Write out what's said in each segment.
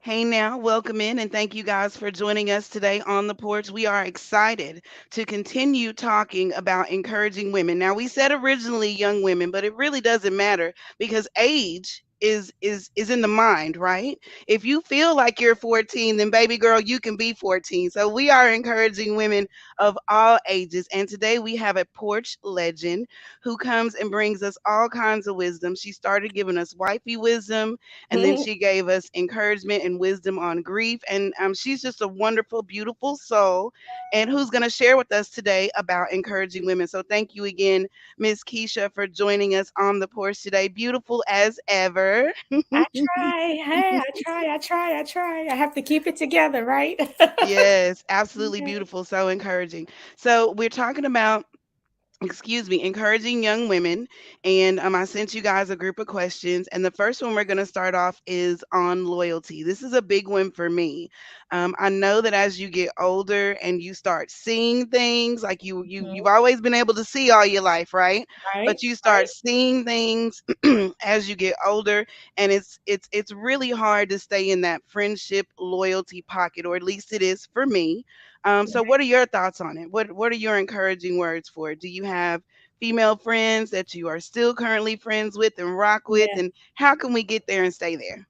Hey now, welcome in and thank you guys for joining us today on the porch. We are excited to continue talking about encouraging women. Now, we said originally young women, but it really doesn't matter because age is in the mind, right? If you feel like you're 14, then baby girl, you can be 14. So we are encouraging women of all ages. And today we have a porch legend who comes and brings us all kinds of wisdom. She started giving us wifey wisdom, and then she gave us encouragement and wisdom on grief. And she's just a wonderful, beautiful soul, and who's going to share with us today about encouraging women. So thank you again, Miss Keisha, for joining us on the porch today. Beautiful as ever. I try. Hey, I try. I have to keep it together, right? Yes, absolutely Yeah. beautiful. So encouraging. So we're talking about, excuse me, encouraging young women. And I sent you guys a group of questions. And the first one we're going to start off is on loyalty. This is a big one for me. I know that as you get older and you start seeing things, like you've Mhm. always been able to see all your life, right? But Right, you start right. seeing things as you get older, and it's really hard to stay in that friendship loyalty pocket, or at least it is for me. So what are your thoughts on it? What are your encouraging words for it? Do you have female friends that you are still currently friends with and rock with? Yeah. And how can we get there and stay there?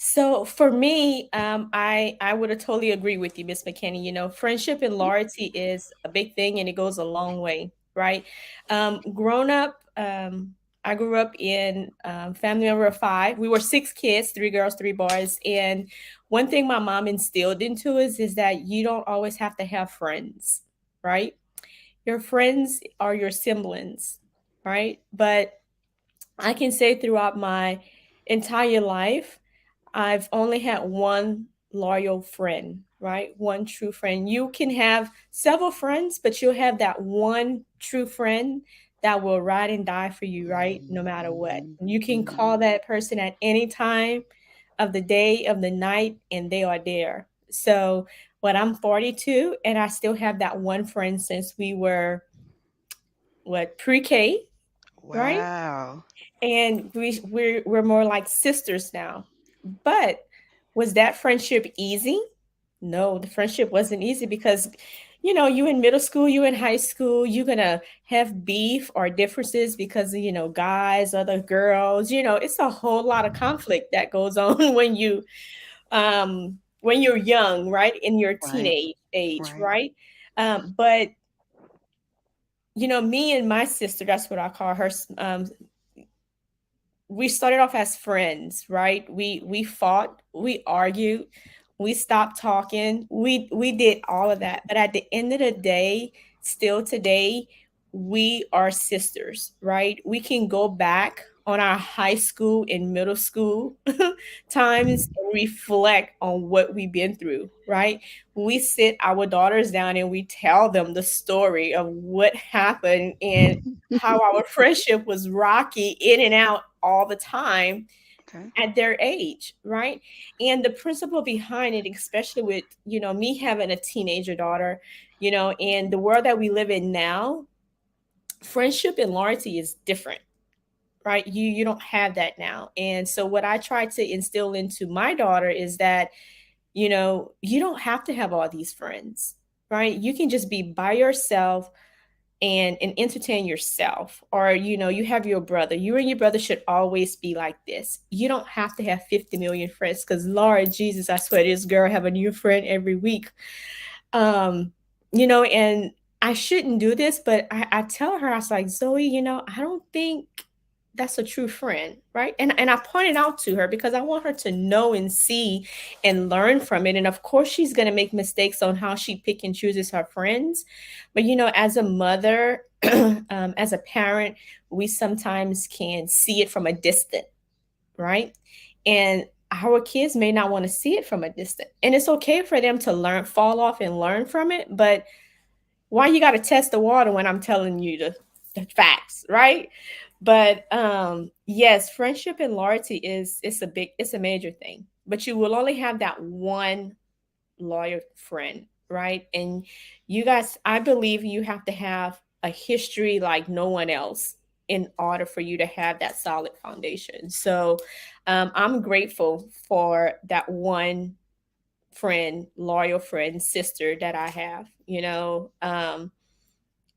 So for me, I would have totally agree with you, Miss McKinney. Friendship and loyalty is a big thing, and it goes a long way, right? Grown up, I grew up in family number of five. We were six kids, three girls, three boys, and one thing my mom instilled into us is that you don't always have to have friends, right? Your friends are your siblings, right? But I can say throughout my entire life, I've only had one loyal friend, right? One true friend. You can have several friends, but you'll have that one true friend that will ride and die for you, right? No matter what. You can call that person at any time of the day, of the night, and they are there. So, when I'm 42 and I still have that one friend since we were pre-K, right? Wow. And we're more like sisters now. But was that friendship easy? No, the friendship wasn't easy because you in middle school, you in high school, you're gonna have beef or differences because of, guys, other girls, it's a whole lot of conflict that goes on when you're young, right? In your Right. teenage age, Right. right? But me and my sister, that's what I call her. We started off as friends, right? We fought, we argued, we stopped talking, we did all of that. But at the end of the day, still today, we are sisters, right? We can go back on our high school and middle school times and reflect on what we've been through, right? We sit our daughters down and we tell them the story of what happened and how our friendship was rocky in and out all the time Okay. at their age, right? And the principle behind it, especially with, me having a teenager daughter, and the world that we live in now, friendship and loyalty is different, right? You don't have that now. And so what I try to instill into my daughter is that, you don't have to have all these friends, right? You can just be by yourself and entertain yourself, or you have your brother, you and your brother should always be like this. You don't have to have 50 million friends, because Lord Jesus, I swear this girl have a new friend every week. um and I shouldn't do this, but I tell her, I was like, Zoe, I don't think that's a true friend, right? And I pointed out to her because I want her to know and see and learn from it. And of course, she's going to make mistakes on how she pick and chooses her friends. But as a mother, as a parent, we sometimes can see it from a distance, right? And our kids may not want to see it from a distance, and it's okay for them to fall off and learn from it. But why you got to test the water when I'm telling you the facts, right? But yes, friendship and loyalty it's a major thing. But you will only have that one loyal friend, right? And you guys, I believe you have to have a history like no one else, in order for you to have that solid foundation. So I'm grateful for that one friend, loyal friend, sister that I have,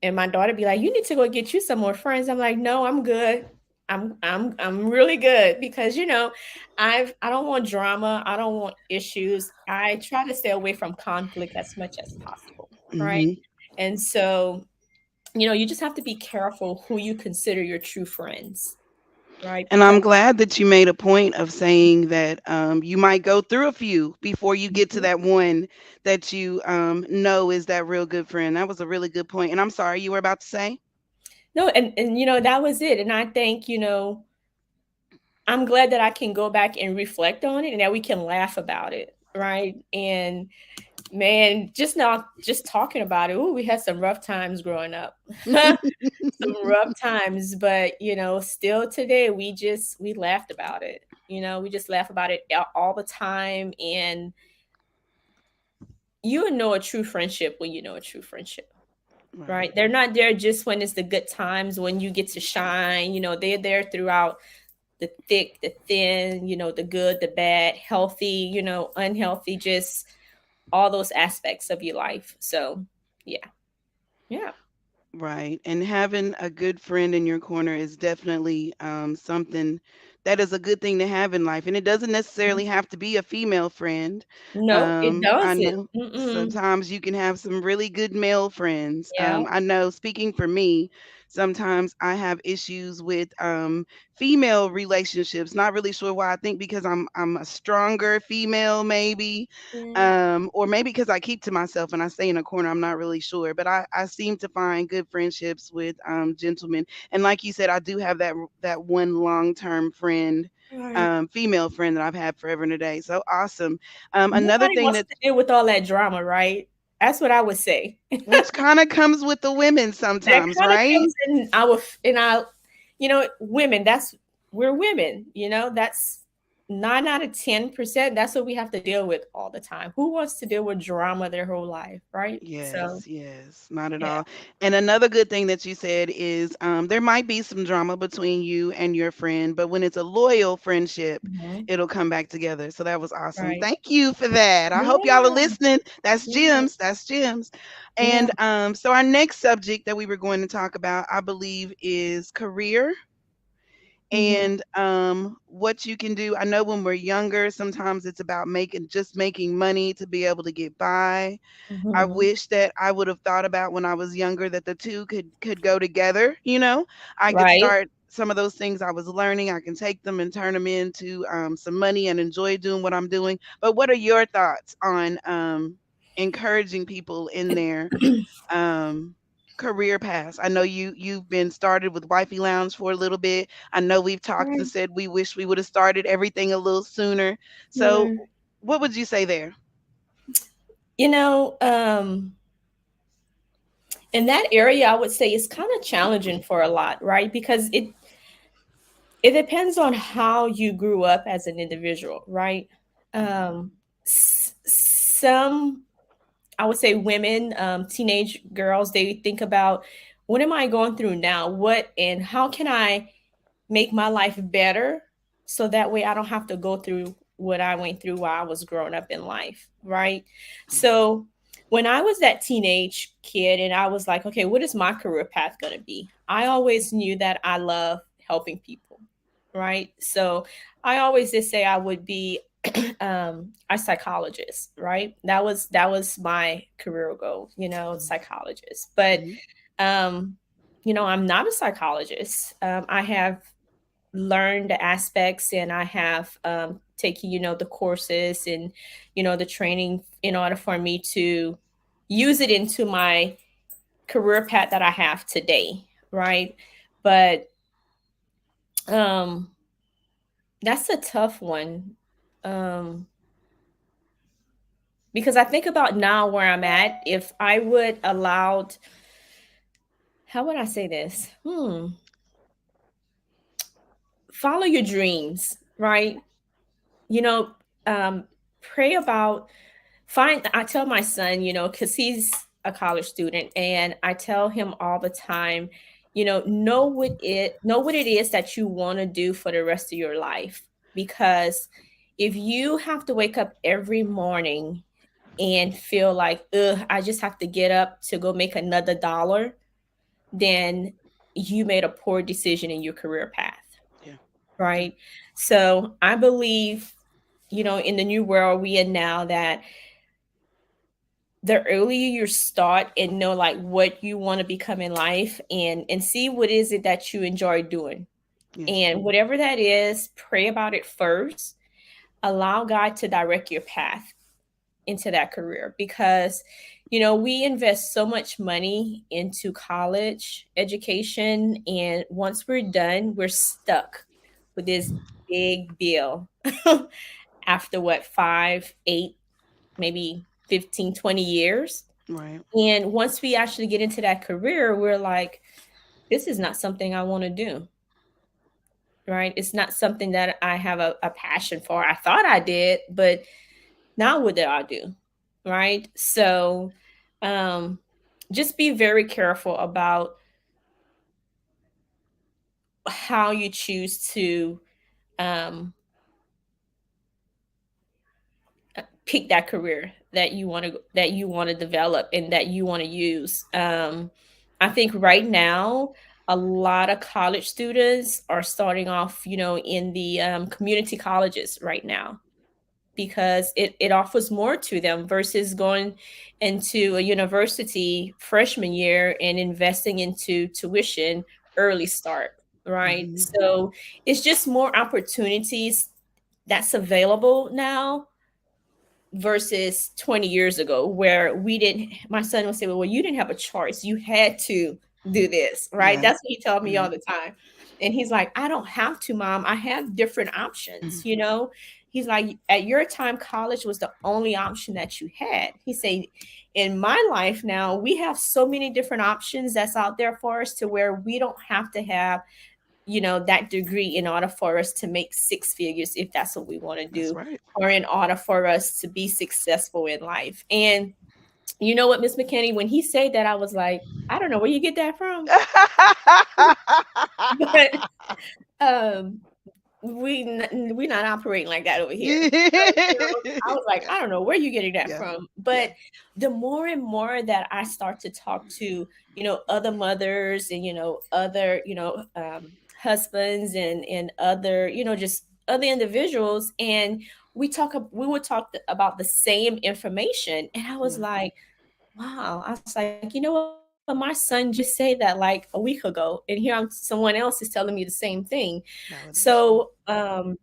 and my daughter be like, "You need to go get you some more friends." I'm like, "No, I'm good. I'm really good because I don't want drama. I don't want issues. I try to stay away from conflict as much as possible, right? Hmm. And so, you just have to be careful who you consider your true friends, right? And I'm Because glad that you made a point of saying that you might go through a few before you get to Mhm. that one that you know is that real good friend. That was a really good point. And I'm sorry, you were about to say? No, and that was it. And I think, I'm glad that I can go back and reflect on it and that we can laugh about it, right? And man, just talking about it, ooh, we had some rough times growing up. Some rough times, but still today we laughed about it. We just laugh about it all the time. And you know a true friendship when you know a true friendship, right? Right. They're not there just when it's the good times, when you get to shine. They're there throughout the thick, the thin, the good, the bad, healthy, unhealthy, just all those aspects of your life. So, yeah. Yeah. Right. And having a good friend in your corner is definitely something that is a good thing to have in life. And it doesn't necessarily have to be a female friend. No, it I doesn't. know Mm-mm. sometimes you can have some really good male friends. Yeah. I know, speaking for me, sometimes I have issues with female relationships. Not really sure why. I think because I'm a stronger female, maybe, Yeah. or maybe because I keep to myself and I stay in a corner. I'm not really sure, but I seem to find good friendships with gentlemen. And like you said, I do have that one long term friend, Right. female friend that I've had forever and a day. So awesome. Another Nobody thing wants that to deal with all that drama, right? That's what I would say. which kind of comes with the women That sometimes, kind of right? comes in our women. We're women. That's 9 out of 10%. That's what we have to deal with all the time. Who wants to deal with drama their whole life, right? So Yes, yes, not at yeah. all. And another good thing that you said is there might be some drama between you and your friend, but when it's a loyal friendship, Mhm. it'll come back together. So that was awesome. Right. Thank you for that. I hope y'all are Yeah. listening. That's Yeah. gems. That's gems. Yeah. And so our next subject that we were going to talk about, I believe, is career Hmm. and what you can do. I know when we're younger, sometimes it's about making money to be able to get by. I Hmm. wish that I would have thought about when I was younger that the two could go together, I could Right. start some of those things I was learning, I can take them and turn them into some money and enjoy doing what I'm doing. But what are your thoughts on encouraging people in their um, career paths? I know you've been started with Wifey Lounge for a little bit. I know we've talked and Right. said we wish we would have started everything a little sooner. So, Yeah. what would you say there? You know, um, in that area, I would say it's kind of challenging for a lot, right? Because it depends on how you grew up as an individual, right? Um, some, I would say, women, teenage girls, they think about, what am I going through now? What and how can I make my life better so that way I don't have to go through what I went through while I was growing up in life, right? So when I was that teenage kid and I was like, okay, what is my career path going to be? I always knew that I love helping people, right? So I always just say I would be a psychologist, right? That was my career goal, psychologist. But Mhm. um, I'm not a psychologist. I have learned the aspects and I have taken, the courses and, the training in order for me to use it into my career path that I have today. Right. But um, that's a tough one. Um, because I think about now where I'm at, if I would allowed, how would I say this? Follow your dreams, right? You know, um, pray about find I tell my son, because he's a college student, and I tell him all the time, know what it is that you want to do for the rest of your life. Because if you have to wake up every morning and feel like, ugh, I just have to get up to go make another dollar, then you made a poor decision in your career path, Yeah. Yeah. right? So I believe, in the new world we in now, that the earlier you start and know like what you want to become in life, and see what is it that you enjoy doing, Yes. and whatever that is, pray about it first. Allow God to direct your path into that career, because we invest so much money into college education, and once we're done, we're stuck with this big bill after what, 5, 8, maybe 15, 20 years. Right. And once we actually get into that career, we're like, this is not something I want to do, right? It's not something that I have a passion for. I thought I did, but now what did I do? Right. So um, just be very careful about how you choose to um, pick that career that you want to develop and that you want to use. I think right now a lot of college students are starting off, in the community colleges right now, because it offers more to them versus going into a university freshman year and investing into tuition early start, right? Hmm. So it's just more opportunities that's available now versus 20 years ago, where we didn't. My son would say, well, you didn't have a choice, you had to do this, right? Right. That's what he told me all Right. the time. And he's like, I don't have to, mom, I have different Mhm. options. He's like, at your time college was the only option that you had. He said, in my life now we have so many different options that's out there for us, to where we don't have to have that degree in order for us to make six figures, if that's what we want to That's do, right. or in order for us to be successful in life. And you know what, Miss McKinney, when he said that, I was like, I don't know where you get that from. But um we not operating like that over here. But, I was like, Yeah. I don't know where you getting that Yeah. from. Yeah. But the more and more that I start to talk to, other mothers, and, other, husbands, and other, just other individuals, and we would talk about the same information. And I was Yeah. like, wow. I was like, my son just said that like a week ago, and here someone else is telling me the same thing. So Validation.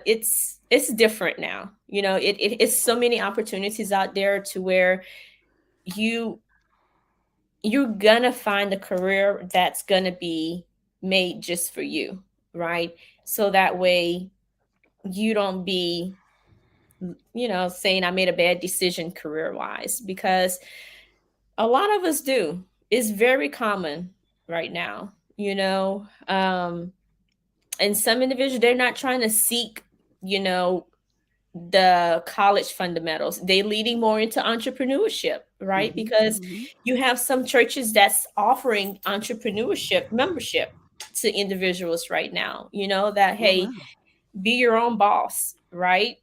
it's different now. It's so many opportunities out there, to where you you're gonna find a career that's gonna be made just for you, right? So that way you don't be, saying I made a bad decision career wise, because a lot of us do. It's very common right now, and some individuals, they're not trying to seek, you know, the college fundamentals. They leading more into entrepreneurship, right? Hmm. Because Hmm. you have some churches that's offering entrepreneurship membership to individuals right now, that, Oh hey, wow. be your own boss, right?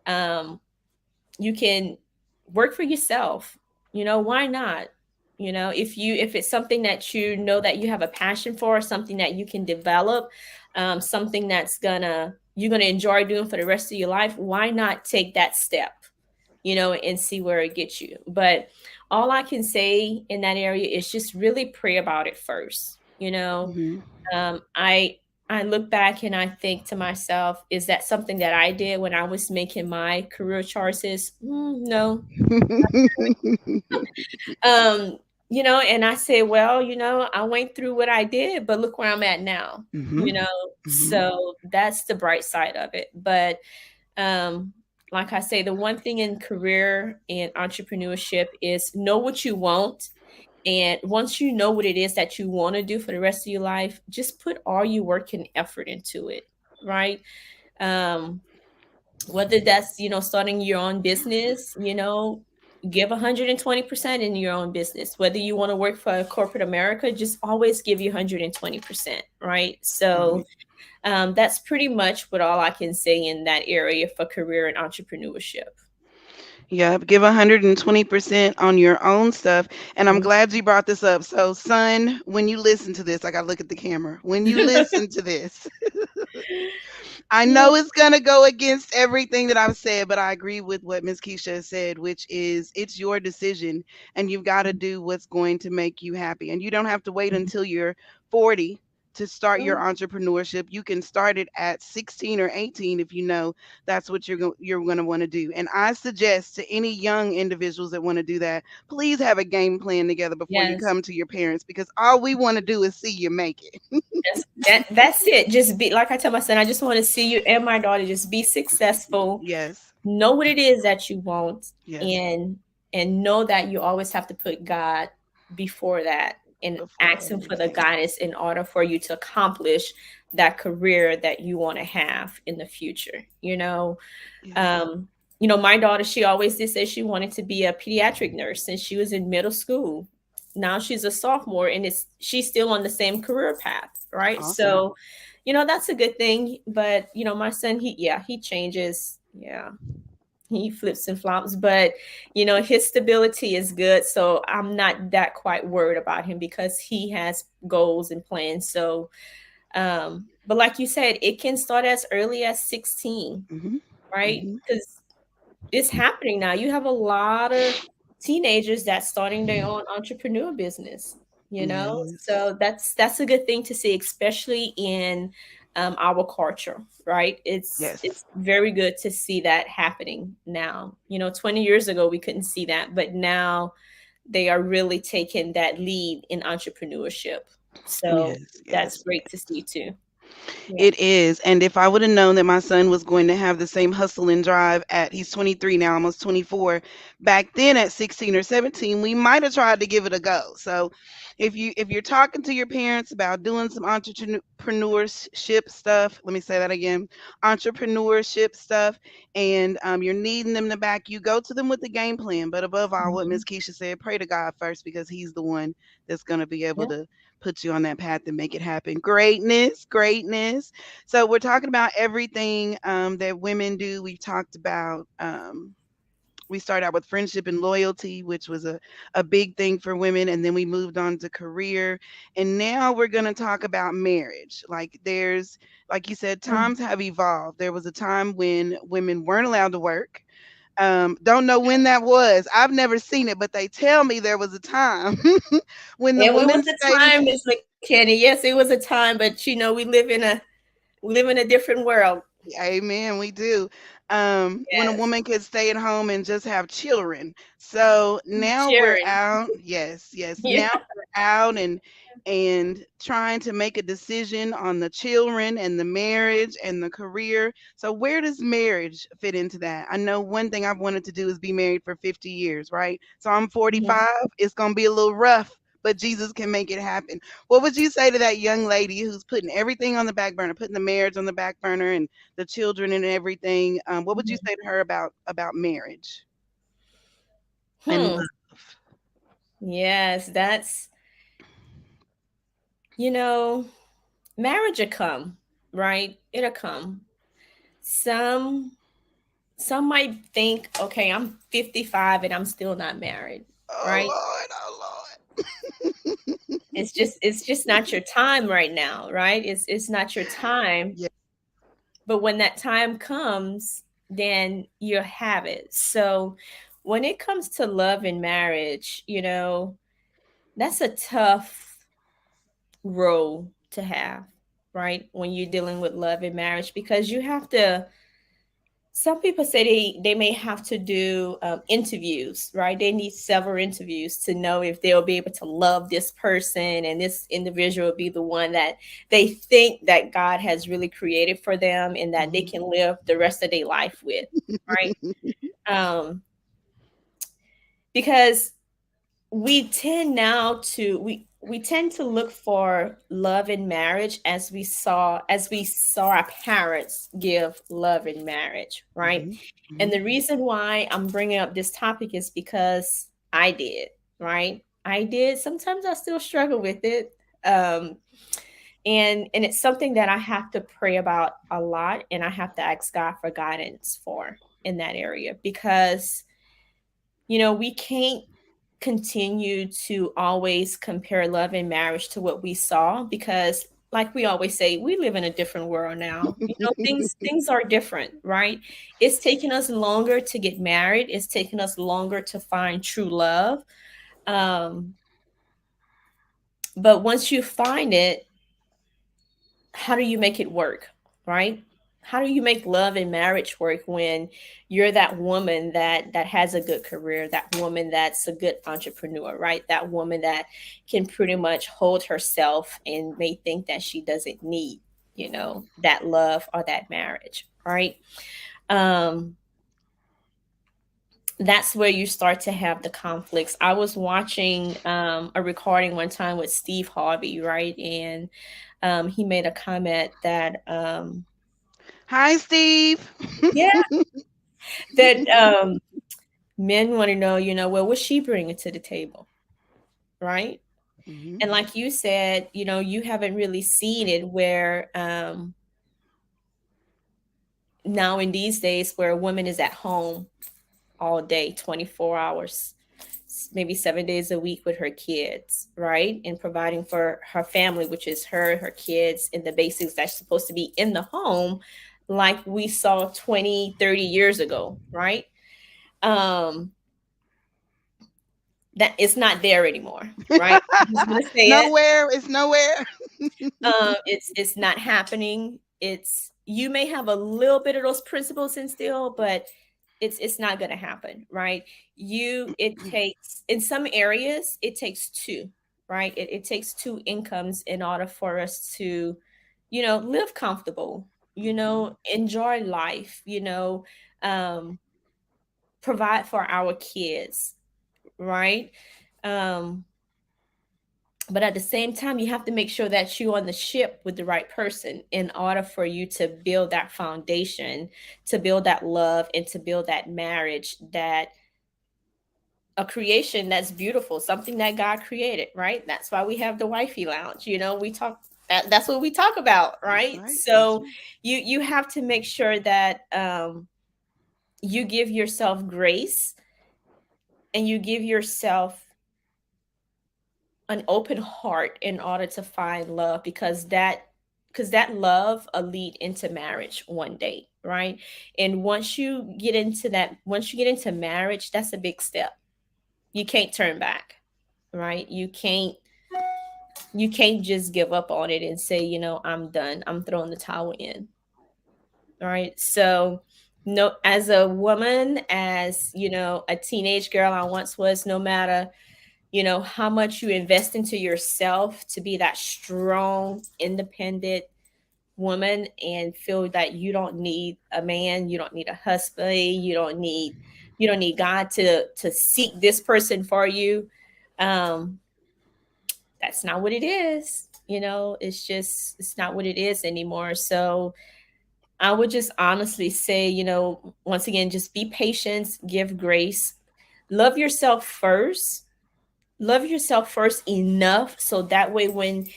Um, you can work for yourself. Why not? If it's something that that you have a passion for, something that you can develop, something that's you're gonna enjoy doing for the rest of your life, why not take that step, and see where it gets you? But all I can say in that area is just really pray about it first. Hmm. I look back and I think to myself, is that something that I did when I was making my career choices? No. Um, and I say, well, I went through what I did, but look where I'm at now, Hmm. you know. Hmm. So that's the bright side of it. But um, like I say, the one thing in career and entrepreneurship is know what you want. And once you know what it is that you want to do for the rest of your life, just put all your work and effort into it, right? Um, whether that's, starting your own business, give 120% in your own business. Whether you want to work for corporate America, just always give you 120%, right? So Mhm. that's pretty much what all I can say in that area for career and entrepreneurship. Yep, give 120% on your own stuff. And I'm Mhm. glad you brought this up. So, son, when you listen to this, I got to look at the camera. When you listen to this, I Yeah. know it's gonna go against everything that I've said, but I agree with what Miss Keisha has said, which is it's your decision and you've got to do what's going to make you happy. And you don't have to wait until you're 40 to start your entrepreneurship. You can start it at 16 or 18 if you know that's what you're going to want to do. And I suggest to any young individuals that want to do that, please have a game plan together before you Yes. come to your parents because all we want to do is see you make it. That's it. Just be like I tell my son, I just want to see you and my daughter just be successful, Yes. know what it is that you want, Yes. and know that you always have to put God before that and Before ask him for the everything. guidance in order for you to accomplish that career that you want to have in the future. Yes. Um, my daughter, she always did say she wanted to be a pediatric nurse since she was in middle school. Now she's a sophomore and she's still on the same career path, right? Awesome. So, that's a good thing. But my son, he changes. Yeah, he flips and flops, but his stability is good. So I'm not that quite worried about him because he has goals and plans. So, but like you said, it can start as early as 16, Mhm. right? Mhm. Because it's happening now. You have a lot of teenagers that's starting their own entrepreneur business, Yes. so that's a good thing to see, especially in our culture, right? Yes. It's very good to see that happening now. 20 years ago we couldn't see that, but now they are really taking that lead in entrepreneurship. So Yes. that's Yes. great to see too. Yeah. It is. And if I would have known that my son was going to have the same hustle and drive he's 23 now, almost 24, back then at 16 or 17, we might have tried to give it a go. So if you're talking to your parents about doing some entrepreneurship stuff, let me say that again, entrepreneurship stuff, and you're needing them to back you, go to them with the game plan. But above all, what Miss Mhm. Keisha said, pray to God first because he's the one that's going to be able Yeah. to put you on that path and make it happen. Greatness, greatness. So we're talking about everything that women do. We've talked about. We started out with friendship and loyalty, which was a big thing for women. And then we moved on to career. And now we're going to talk about marriage. Like you said, Mhm. times have evolved. There was a time when women weren't allowed to work. Don't know when that was. I've never seen it, but they tell me there was a time when the It women was a stayed in. time, Miss McKinney. Yes, it was a time, but we live in a different world. Amen. We do. When a Yes. woman could stay at home and just have children. So now we're Sharing. out. Yes, yes. Yeah. Now we're out and trying to make a decision on the children and the marriage and the career. So where does marriage fit into that? I know one thing I've wanted to do is be married for 50 years, right? So I'm Mhm. 45. It's gonna be a little rough, but Jesus can make it happen. What would you say to that young lady who's putting everything on the back burner, putting the marriage on the back burner and the children and everything? What would you Mhm. say to her about marriage and Hmm. love? Yes, that's you know, marriage will come, right? It'll come. Some some might think, okay, I'm 55 and I'm still not married, Oh right? Lord, oh Lord. It's just not your time right now, right? It's not your time. Yeah. But when that time comes, then you'll have it. So when it comes to love and marriage, that's a tough role to have, right? When you're dealing with love and marriage, because you have to, some people say they may have to do interviews, right? They need several interviews to know if they'll be able to love this person and this individual will be the one that they think that God has really created for them and that they Mhm. can live the rest of their life with, right? Um, because we tend now to we tend to look for love in marriage as we saw our parents give love in marriage, right? Mhm. And Mhm. the reason why I'm bringing up this topic is because I did, right? I did. Sometimes I still struggle with it. Um, and it's something that I have to pray about a lot, and I have to ask God for guidance for in that area, because we can't continue to always compare love and marriage to what we saw, because like we always say, we live in a different world now. Things are different, right? It's taking us longer to get married. It's taking us longer to find true love. um but once you find it, how do you make it work, right? How do you make love and marriage work when you're that woman that has a good career, that woman that's a good entrepreneur, right? That woman that can pretty much hold herself and may think that she doesn't need, that love or that marriage, right? um that's where you start to have the conflicts. I was watching a recording one time with Steve Harvey, right? And he made a comment that Hi, Steve. yeah, that men want to know, well, what's she bringing to the table, right? Mhm. And like you said, you haven't really seen it where now in these days where a woman is at home all day, 24 hours, maybe 7 days a week with her kids, right? And providing for her family, which is her kids, and the basics that's supposed to be in the home, like we saw 20, 30 years ago, right? Um, that it's not there anymore, right? I'm just gonna say it. Nowhere. It's nowhere. It's not happening. It's you may have a little bit of those principles instilled, but it's not gonna happen, right? It takes in some areas it takes two, right? It takes two incomes in order for us to, live comfortable, Mhm. enjoy life, um, provide for our kids, right? Um, but at the same time, you have to make sure that you're on the ship with the right person in order for you to build that foundation, to build that love, and to build that marriage, that a creation that's beautiful, something that God created, right? That's why we have the Wifey Lounge. We talk that's what we talk about, That's right? right. That's So right. you have to make sure that you give yourself grace, and you give yourself an open heart in order to find love, because that love will lead into marriage one day, right? And once you get into marriage, that's a big step. You can't turn back, right? You can't just give up on it and say, I'm done, I'm throwing the towel in, right? So no, as a woman, as a teenage girl I once was, no matter how much you invest into yourself to be that strong, independent woman, and feel that you don't need a man, you don't need a husband, you don't need God to seek this person for you. um that's not what it is. It's not what it is anymore. So I would just honestly say, once again, just be patient, give grace, love yourself first. Love yourself first enough so that way when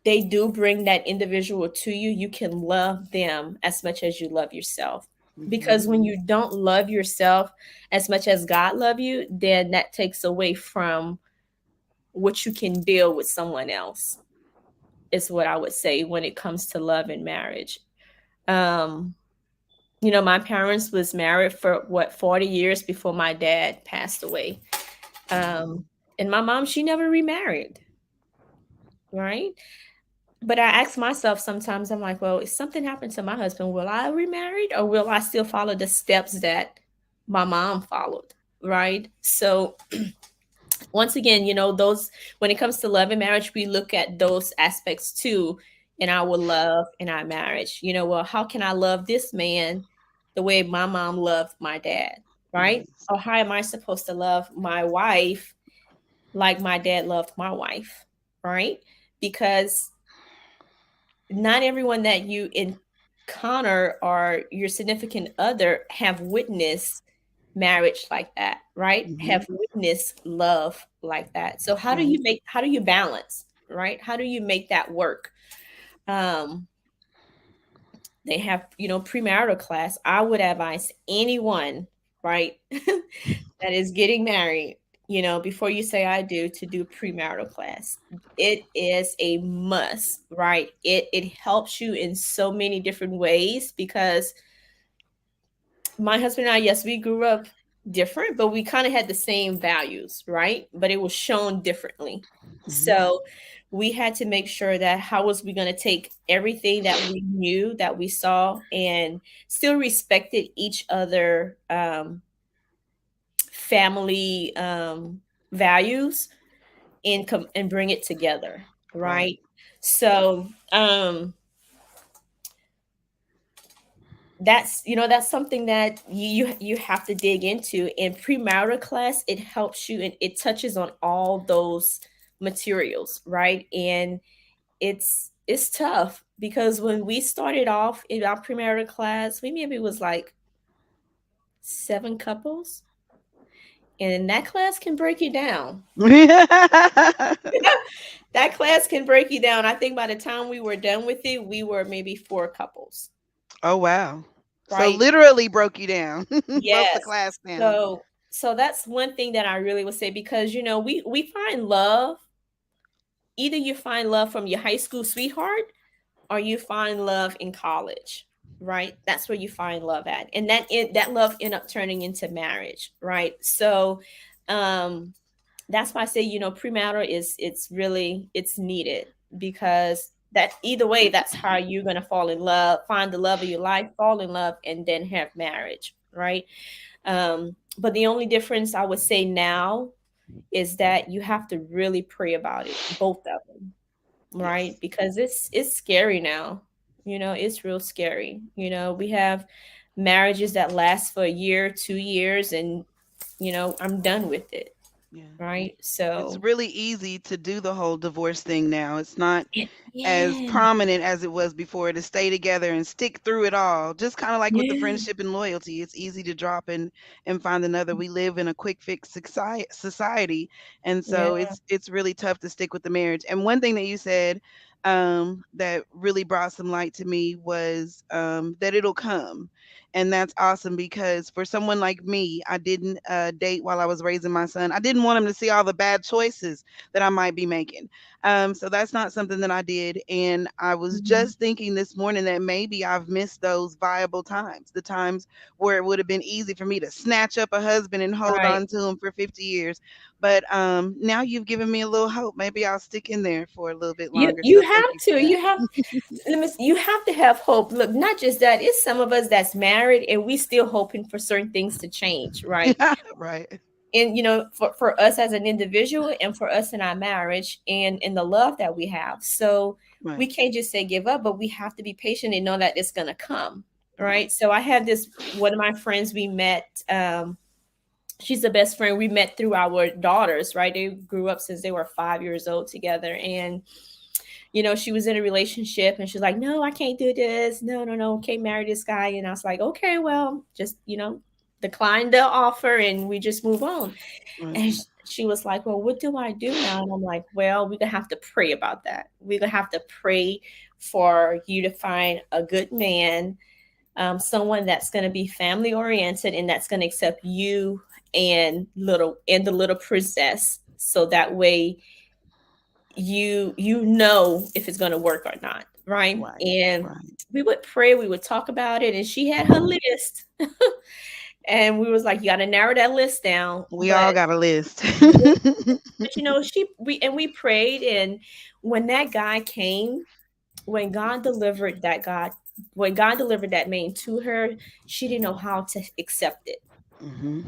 they do bring that individual to you, you can love them as much as you love yourself. Because Mhm. when you don't love yourself as much as God love you, then that takes away from what you can build with someone else, is what I would say when it comes to love and marriage. Um, my parents was married for what 40 years before my dad passed away. Um, Mhm. and my mom, she never remarried, right? But I ask myself sometimes, I'm like, well, if something happened to my husband, will I remarry, or will I still follow the steps that my mom followed? Right. So once again, those when it comes to love and marriage, we look at those aspects too in our love in our marriage. Well, how can I love this man the way my mom loved my dad? Right? Yes. Or how am I supposed to love my wife like my dad loved my wife? right? Because not everyone that you encounter or your significant other have witnessed marriage like that, right? Hmm. Have witnessed love like that. So Right. how do you balance, right? How do you make that work? Um, they have, premarital class. I would advise anyone, right, that is getting married, before you say I do, to do premarital class. It is a must, right? It helps you in so many different ways because my husband and I, yes, we grew up different, but we kind of had the same values, right? But it was shown differently. Hmm. So we had to make sure that how was we going to take everything that we knew, that we saw, and still respected each other family values and come and bring it together, Right. right? So that's something that you have to dig into. In premarital class, it helps you and it touches on all those materials, right? And it's tough because when we started off in our premarital class, we maybe was like 7 couples, and that class can break you down. That class can break you down. I think by the time we were done with it, we were maybe 4 couples, Oh wow. So right? literally broke you down. Broke the Yes. class down. So that's one thing that I really would say, because we find love. Either you find love from your high school sweetheart or you find love in college, right? That's where you find love at, and that love end up turning into marriage, right? So um that's why I say, premarital it's really it's needed, because that either way, that's how you're going to fall in love, find the love of your life, fall in love, and then have marriage, right? But the only difference I would say now is that you have to really pray about it, both of them, right? Yes. Because it's scary now. It's real scary. We have marriages that last for a year, 2 years, and I'm done with it, Yeah. right? It's So really easy to do the whole divorce thing now. It's not as yeah, prominent as it was before, to stay together and stick through it all. Just kind of like with the yeah, friendship and loyalty. It's easy to drop and find another. We live in a quick fix society, and yeah, so it's really tough to stick with the marriage. And one thing that you said that really brought some light to me was that it'll come. And that's awesome because for someone like me, I didn't date while I was raising my son. I didn't want him to see all the bad choices that I might be making. So that's not something that I did. And I was mhm, just thinking this morning that maybe I've missed those viable times, the times where it would have been easy for me to snatch up a husband and hold right. on to him for 50 years. But now you've given me a little hope. Maybe I'll stick in there for a little bit You longer. you So thank have you for to. that. You have to have hope. Look, not just that. It's some of us that's married and we still hoping for certain things to change, right? Right. And for us as an individual and for us in our marriage and in the love that we have. So we Right. can't just say give up, but we have to be patient and know that it's gonna come. Right. Right. So I have this one of my friends we met. She's the best friend we met through our daughters, right? They grew up since they were 5 years old together. And she was in a relationship and she's like, no, I can't do this. No, no, no, can't marry this guy. And I was like, okay, well, just, decline the offer and we just move on. Right. And she was like, well, what do I do now? And I'm like, well, we're going to have to pray about that. We're going to have to pray for you to find a good man, someone that's going to be family oriented and that's going to accept you and the little princess. So that way you know if it's going to work or not, right? Right. And Right. we would pray, we would talk about it, and she had her list. And we was like, you got to narrow that list down. We But all got a list. yeah, but we prayed, and when that guy came, when God delivered that God when God delivered that man to her, she didn't know how to accept it, Hmm.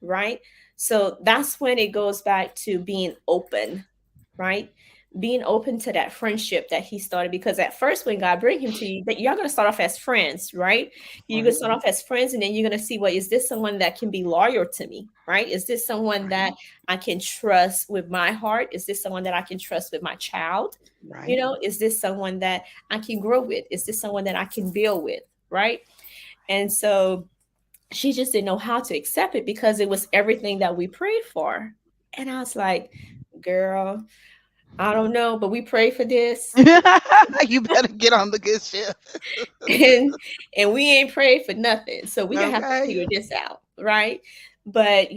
right? So that's when it goes back to being open, right? being open to that friendship that he started, because at first when God bring him to you, that you're going to start off as friends, right? You're going to Right. start off as friends, and then you're going to see, well, is this someone that can be loyal to me, right? Is this someone that Right. I can trust with my heart? Is this someone that I can trust with my child? You Right. know, is this someone that I can grow with? Is this someone that I can build with, right? And so she just didn't know how to accept it because it was everything that we prayed for. And I was like, girl, I don't know, but we pray for this. You better get on the good ship. and and we ain't prayed for nothing. So we're gonna have to Okay. figure this out, right? But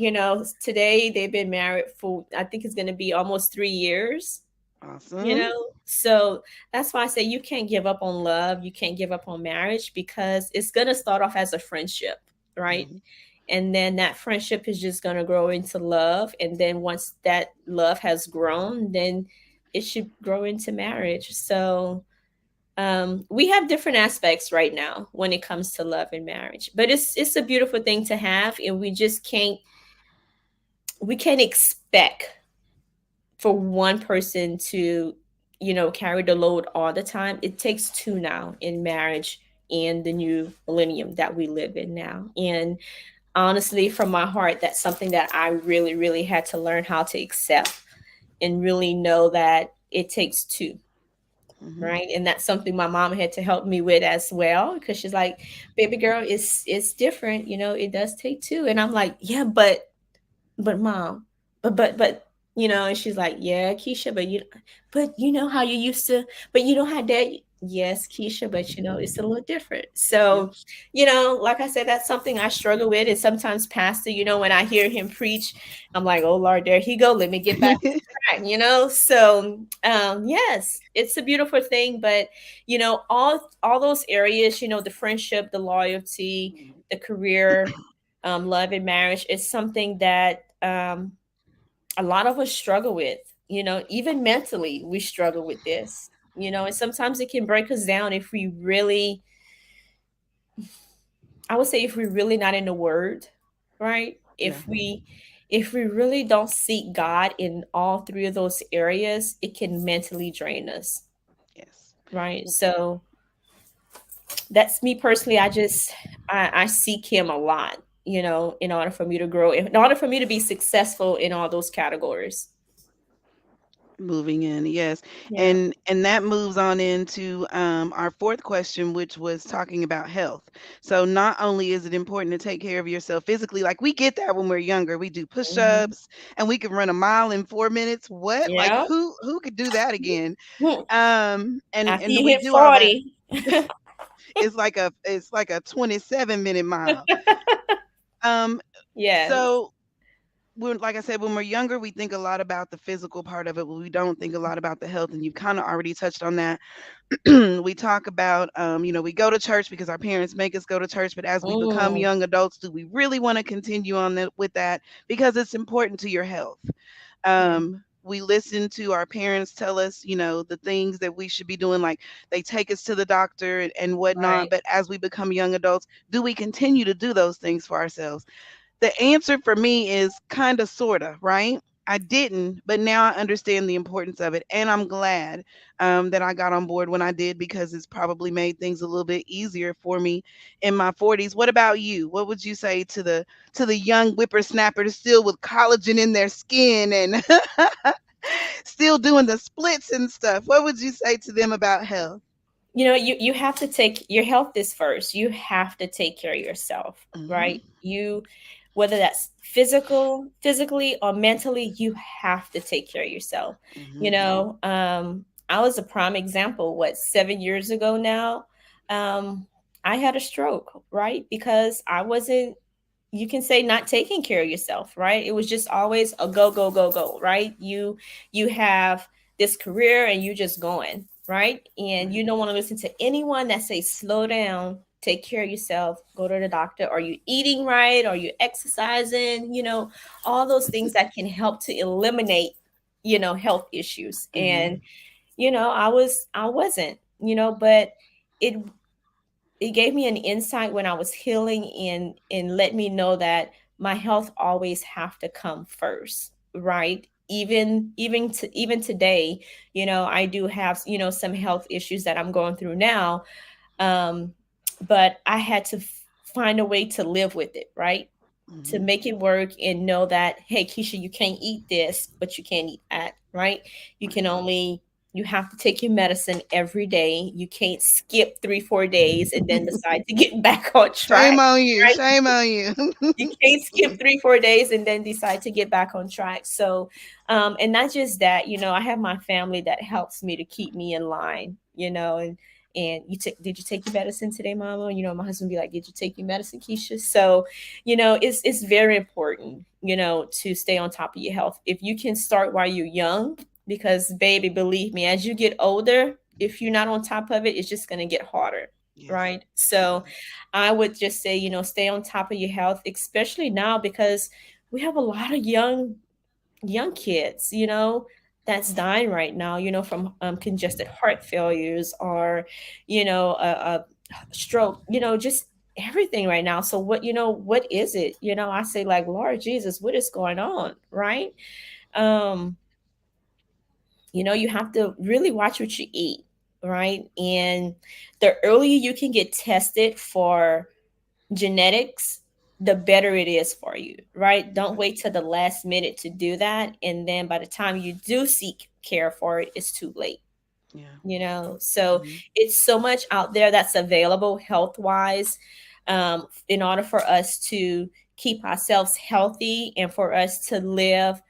today they've been married for, I think it's gonna be almost 3 years, you Awesome. know. So that's why I say you can't give up on love, you can't give up on marriage, because it's gonna start off as a friendship, right? Mhm. And then that friendship is just going to grow into love, and then once that love has grown, then it should grow into marriage. So we have different aspects right now when it comes to love and marriage, but it's a beautiful thing to have, and we can't expect for one person to carry the load all the time. It takes two now in marriage, in the new millennium that we live in now. And honestly, from my heart, that's something that I really, really had to learn how to accept, and really know that it takes two, Mhm. right? And that's something my mom had to help me with as well, because she's like, baby girl, it's different, it does take two. And I'm like, yeah, but mom, but and she's like, yeah, Keisha, but you know how you used to, but you don't have that. Yes, Keisha, but it's a little different. Yep. So like I said, that's something I struggle with. And sometimes pastor, when I hear him preach, I'm like, oh Lord, there he go, let me get back on track. So yes, it's a beautiful thing. But all those areas, the friendship, the loyalty, the career, love and marriage is something that a lot of us struggle with. Even mentally, we struggle with this. And sometimes it can break us down if we really, I would say, if we're really not in the Word, right? Yeah. If we really don't seek God in all three of those areas, it can mentally drain us, Yes. right? So that's me personally. I seek Him a lot, in order for me to grow, in order for me to be successful in all those categories. Moving in, yes. Yeah. And that moves on into our fourth question, which was talking about health. So not only is it important to take care of yourself physically, like we get that when we're younger. We do Mhm. push-ups and we can run a mile in 4 minutes. What? Like Yeah. who could do that again? Hmm. After And you we hit do all that. 40. It's like a 27-minute mile. Um Yes. so when, like I said, when we're younger, we think a lot about the physical part of it, but we don't think a lot about the health. And you've kind of already touched on that. We talk about, we go to church because our parents make us go to church. But as we become Mm, young adults, do we really want to continue on that with that? Because it's important to your health. yeah. We listen to our parents tell us, the things that we should be doing, like they take us to the doctor and whatnot. Right. But as we become young adults, do we continue to do those things for ourselves? The answer for me is kind of, sort of, right? I didn't, but now I understand the importance of it. And I'm glad that I got on board when I did, because it's probably made things a little bit easier for me in my 40s. What about you? What would you say to the young whippersnappers still with collagen in their skin and still doing the splits and stuff? What would you say to them about health? You have to take your health is first. You have to take care of yourself, Hmm. right? Whether that's physically or mentally, you have to take care of yourself. Hmm. I was a prime example. What, 7 years ago now, um, I had a stroke, right? Because I wasn't, you can say, not taking care of yourself, right? It was just always a go, go, go, go, right? You have this career and you just going, right? And Right. you don't want to listen to anyone that says slow down, take care of yourself, go to the doctor. Are you eating right? Are you exercising? All those things that can help to eliminate health issues. Hmm. And I wasn't, but it it gave me an insight when I was healing, and let me know that my health always have to come first, right? even today, I do have, some health issues that I'm going through now. um but I had to find a way to live with it, right? To Hmm. make it work and know that, hey, Keisha, you can't eat this, but you can't eat that, right? You can Right. only, you have to take your medicine every day. You can't skip 3 4 days and then decide to get back on Shame track, on you. right? Shame on you. You can't skip 3 4 days and then decide to get back on track. So and not just that, I have my family that helps me to keep me in line, and did you take your medicine today, mama? My husband be like, did you take your medicine, Keisha? So it's very important, to stay on top of your health if you can start while you're young, because baby, believe me, as you get older, if you're not on top of it, it's just going to get harder, Yes. right? So Yes. I would just say, stay on top of your health, especially now because we have a lot of young kids, that's dying right now, from congested heart failures, or a stroke, just everything right now. So what is it? I say, like, Lord Jesus, what is going on, right? Um, you have to really watch what you eat, right? And the earlier you can get tested for genetics, the better it is for you, right? Don't Right. wait till the last minute to do that. And then by the time you do seek care for it, it's too late, Yeah. So Hmm. it's so much out there that's available health wise, in order for us to keep ourselves healthy and for us to live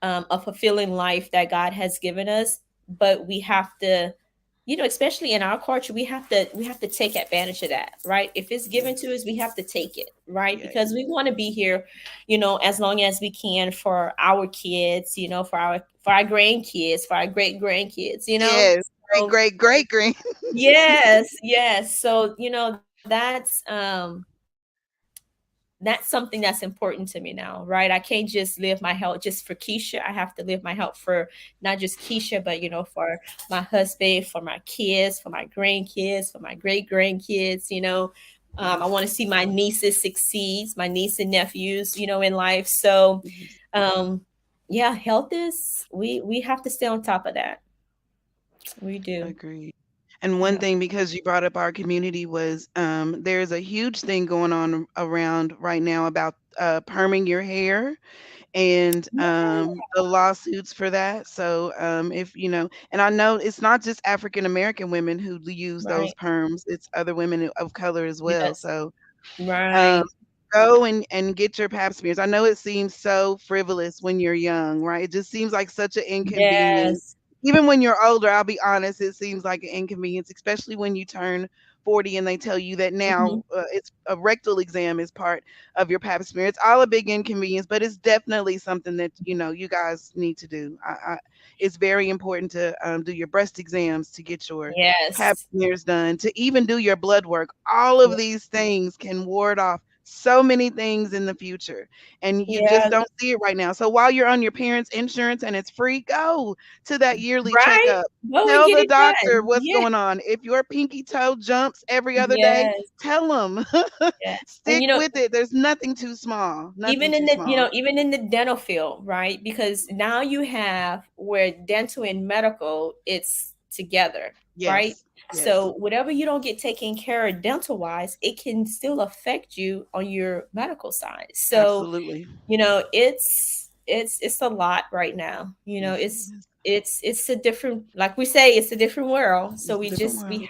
a fulfilling life that God has given us. But we have to, especially in our culture, we have to take advantage of that, right? If it's given to Yes. us, we have to take it, right? Yeah. Because we want to be here, as long as we can for our kids, for our grandkids, for our great grandkids, Yes. Great, So great, great, great. yes, yes. So that's something that's important to me now, right? I can't just live my health just for Keisha. I have to live my health for not just Keisha, but for my husband, for my kids, for my grandkids, for my great grandkids. I Yes. want to see my nieces succeed, my niece and nephews, in life. So, Yes. um, yeah, health is, we have to stay on top of that. We do. Agreed. And one Yeah. thing, because you brought up our community, was there's a huge thing going on around right now about perming your hair and Yeah. the lawsuits for that. So if you know, and I know it's not just African American women who use those Right. perms; it's other women of color as well. Yes. So um, Right. go and get your pap smears. I know it seems so frivolous when you're young, right? It just seems like such an inconvenience. Yes. Even when you're older, I'll be honest, it seems like an inconvenience, especially when you turn 40 and they tell you that Mhm. now it's a rectal exam is part of your pap smear. It's all a big inconvenience, but it's definitely something that you guys need to do. It's very important to do your breast exams, to get your pap Yes. smears done, to even do your blood work. All of these things can ward off so many things in the future, and you just Yeah. don't see it right now. So while you're on your parents' insurance and it's free, go to that yearly Right? checkup. Go and Tell get the it doctor done. what's Yeah. going on. If your pinky toe jumps every other day, Yes. tell them. Yeah. And Stick with it. There's nothing too small. Nothing even in too the small. even in the dental field, right? Because now you have where dental and medical, it's together, right? Yes. Yes. So whatever you don't get taken care of dental wise, it can still affect you on your medical side. So Absolutely. it's a lot right now. Yes, it It's is. it's a different, like we say, it's a different world. So It's a different world.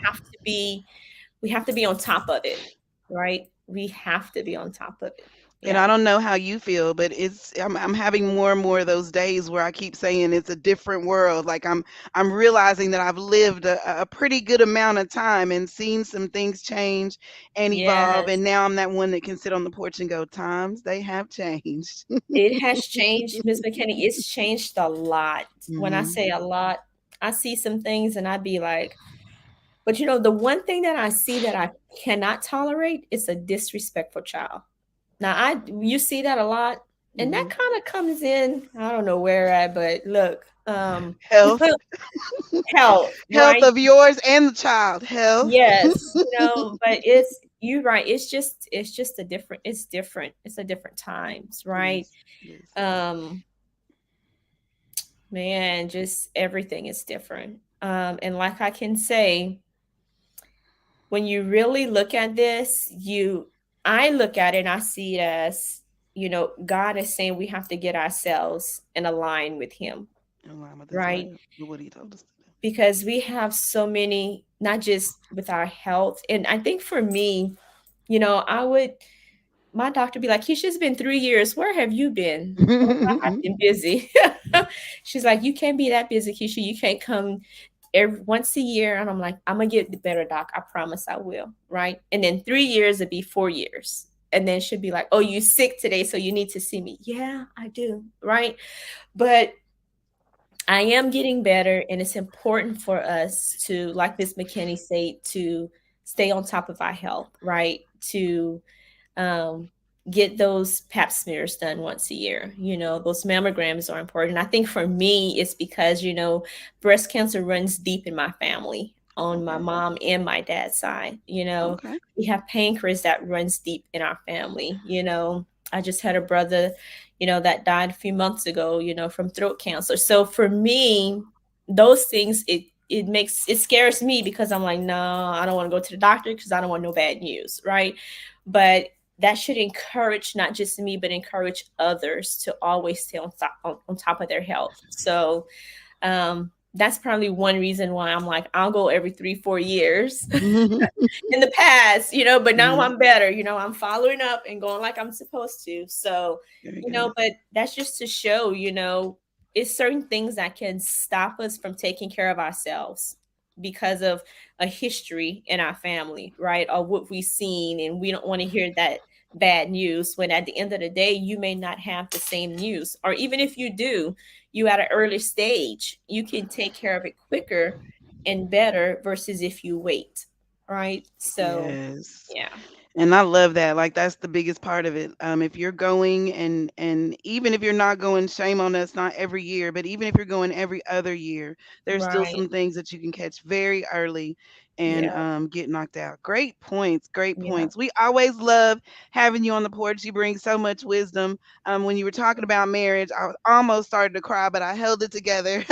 we have to be on top of it, right? We have to be on top of it. And Yeah. I don't know how you feel, but I'm having more and more of those days where I keep saying it's a different world. Like I'm realizing that I've lived a pretty good amount of time and seen some things change and evolve. Yes. And now I'm that one that can sit on the porch and go, times they have changed. It has changed, Miss McKinney. It's changed a lot. When I Hmm. say a lot, I see some things and I'd be like, but the one thing that I see that I cannot tolerate is a disrespectful child. Now you see that a lot, and that Hmm. kind of comes in, I don't know where at, but look, Health, health, health right? of yours and the child. Health. Yes, but you're right. It's just a different. It's different. It's a different times, It right? is. It is. Um, Man, just everything is different. And like I can say, when you really look at this, I look at it and I see it as, God is saying we have to get ourselves in a line with Him, In line with his right? word, with what he told us to do. Because we have so many, not just with our health. And I think for me, my doctor be like, Keisha, it's been 3 years. Where have you been? Oh, I've been busy. She's like, you can't be that busy, Keisha. You can't come once a year. And I'm like, I'm gonna get better, doc. I promise I will. Right. And then 3 years, it'd be 4 years. And then she'd be like, oh, you sick today, so you need to see me. Yeah, I do. Right. But I am getting better, and it's important for us to, like Miss McKinney said, to stay on top of our health, right? To um, get those pap smears done once a year. Those mammograms are important. I think for me, it's because, breast cancer runs deep in my family on my Okay. mom and my dad's side. Okay. We have pancreas that runs deep in our family. I just had a brother, that died a few months ago, from throat cancer. So for me, those things, it scares me because I'm like, no, I don't want to go to the doctor because I don't want no bad news, right? But that should encourage not just me, but encourage others to always stay on top of their health. So that's probably one reason why I'm like, I'll go every 3-4 years in the past, but now Mhm. I'm better, I'm following up and going like I'm supposed to. So, Very good. but that's just to show, it's certain things that can stop us from taking care of ourselves because of a history in our family, right? Or what we've seen, and we don't want to hear that bad news when at the end of the day you may not have the same news, or even if you do, you at an early stage, you can take care of it quicker and better versus if you wait, right? So, Yes. yeah, And I love that. Like that's the biggest part of it. If you're going and even if you're not going, shame on us, not every year, but even if you're going every other year, there's still right. some things that you can catch very early and Yeah, get knocked out. Great points. Great yeah. points. We always love having you on the porch. You bring so much wisdom. When you were talking about marriage, I was almost started to cry, but I held it together.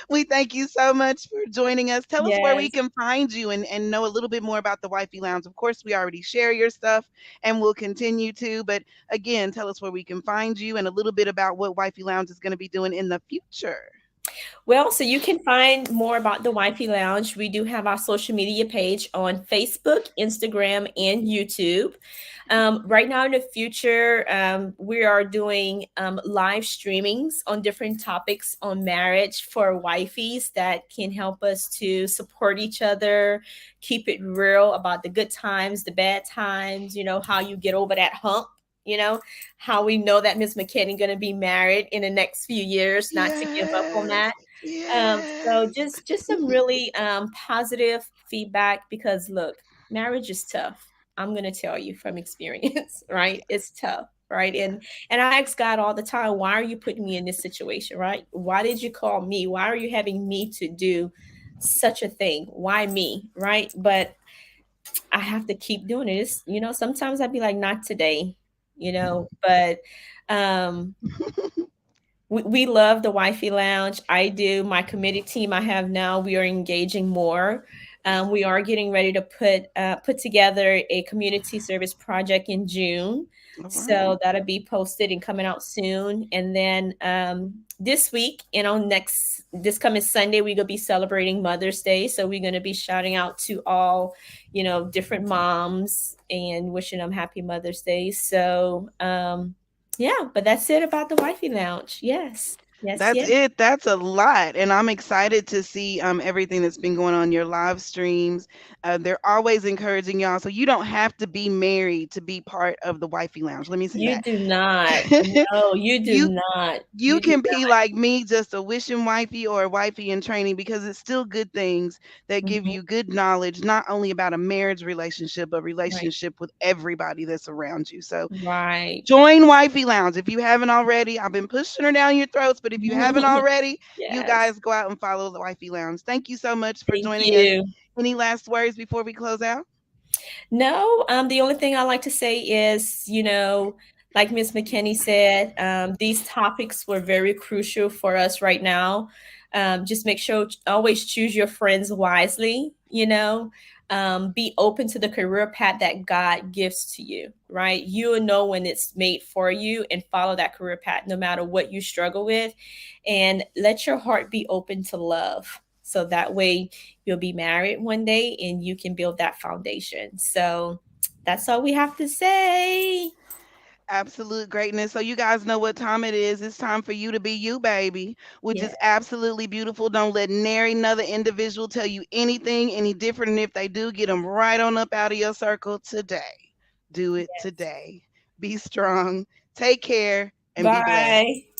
We thank you so much for joining us. Tell us where we Yes. can find you and know a little bit more about the Wifey Lounge. Of course, we already share your stuff and we'll continue to. But again, tell us where we can find you and a little bit about what Wifey Lounge is going to be doing in the future. Well, so you can find more about the Wifey Lounge. We do have our social media page on Facebook, Instagram, and YouTube. Right now, in the future, we are doing live streamings on different topics on marriage for wifeys that can help us to support each other, keep it real about the good times, the bad times, how you get over that hump. You know, how we know that Miss McKinney going to be married in the next few years, not to give up on Yes. that. So Yes. just some really positive feedback because look, marriage is tough. I'm gonna tell you from experience, right? It's tough, right? And I ask God all the time, why are you putting me in this situation, right? Why did you call me? Why are you having me to do such a thing? Why me, right? But I have to keep doing it. Sometimes I'd be like, not today, but um we love the Wifey Lounge. I do. My committee team I have now, we are engaging more. We are getting ready to put together a community service project in June. All right. So that'll be posted and coming out soon. And then this week and on this coming Sunday, we're gonna be celebrating Mother's Day. So we're gonna be shouting out to all, different moms and wishing them happy Mother's Day. So yeah, but that's it about the Wifey Lounge. Yes. Yes, That's yes. it. That's a lot. And I'm excited to see everything that's been going on your live streams. They're always encouraging y'all. So you don't have to be married to be part of the Wifey Lounge. Let me say You that. do not. No, you do you not. you You do can be like me, just a wishing wifey or a wifey in training because it's still good things that not. give you good knowledge, not only about a marriage relationship, but Right. relationship with everybody that's around you. So Right. join Wifey Lounge if you haven't already. I've been pushing her down your throats, but if you haven't already, you Yes. guys go out and follow the Wifey Lounge. Thank you so much for Thank joining us. you. Any last words before we close out? No, the only thing I like to say is, Like Miss McKinney said, these topics were very crucial for us right now. Just make sure always choose your friends wisely. Be open to the career path that God gives to you. Right, you'll know when it's made for you, and follow that career path no matter what you struggle with, and let your heart be open to love. So that way you'll be married one day and you can build that foundation. So that's all we have to say. Absolute greatness. So you guys know what time it is. It's time for you to be you, baby, which Yeah. is absolutely beautiful. Don't let nary another individual tell you anything any different. And if they do, get them right on up out of your circle today. Do it Yes. today. Be strong. Take care and be blessed. Bye.